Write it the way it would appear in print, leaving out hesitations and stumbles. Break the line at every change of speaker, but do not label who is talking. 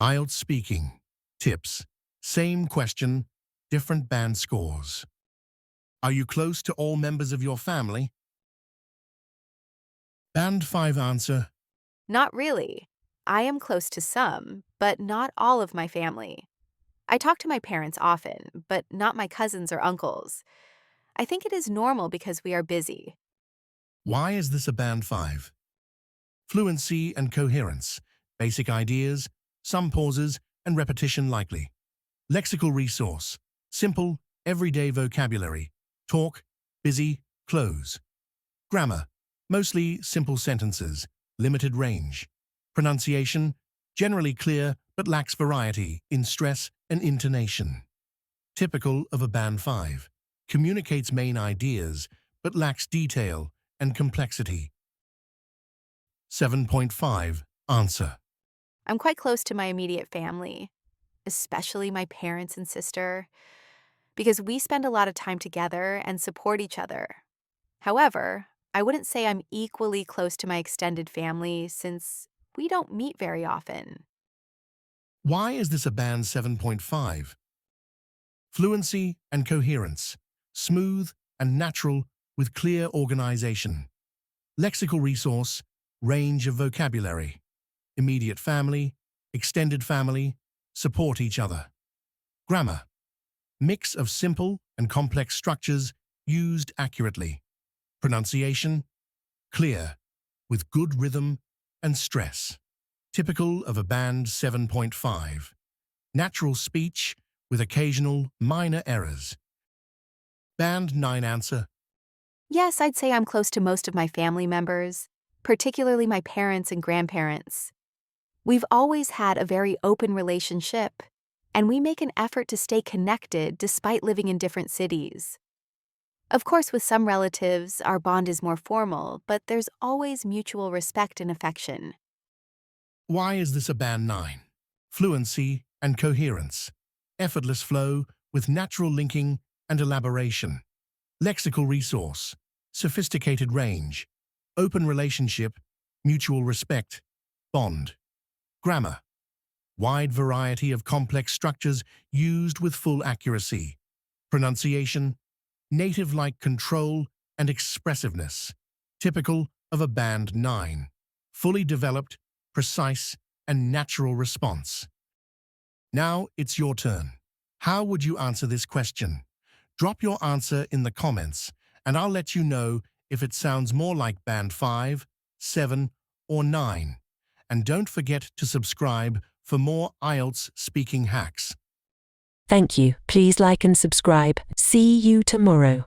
IELTS speaking. Tips. Same question, different band scores. Are you close to all members of your family? Band 5 answer.
Not really. I am close to some, but not all of my family. I talk to my parents often, but not my cousins or uncles. I think it is normal because we are busy.
Why is this a band 5? Fluency and coherence. Basic ideas, some pauses, and repetition likely. Lexical resource. Simple, everyday vocabulary. Talk, busy, close. Grammar. Mostly simple sentences, limited range. Pronunciation. Generally clear but lacks variety in stress and intonation. Typical of a band 5. Communicates main ideas but lacks detail and complexity. 7.5 answer.
I'm quite close to my immediate family, especially my parents and sister, because we spend a lot of time together and support each other. However, I wouldn't say I'm equally close to my extended family since we don't meet very often.
Why is this a band 7.5? Fluency and coherence. Smooth and natural with clear organization. Lexical resource. Range of vocabulary. Immediate family, extended family, support each other. Grammar. Mix of simple and complex structures used accurately. Pronunciation. Clear, with good rhythm and stress. Typical of a band 7.5. Natural speech with occasional minor errors. Band 9 answer.
Yes, I'd say I'm close to most of my family members, particularly my parents and grandparents. We've always had a very open relationship, and we make an effort to stay connected despite living in different cities. Of course, with some relatives, our bond is more formal, but there's always mutual respect and affection.
Why is this a band 9? Fluency and coherence. Effortless flow with natural linking and elaboration. Lexical resource. Sophisticated range. Open relationship. Mutual respect. Bond. Grammar. Wide variety of complex structures used with full accuracy. Pronunciation. Native-like control and expressiveness. Typical of a band 9. Fully developed, precise, and natural response. Now it's your turn. How would you answer this question? Drop your answer in the comments, and I'll let you know if it sounds more like band 5, 7, or 9. And don't forget to subscribe for more IELTS speaking hacks.
Thank you. Please like and subscribe. See you tomorrow.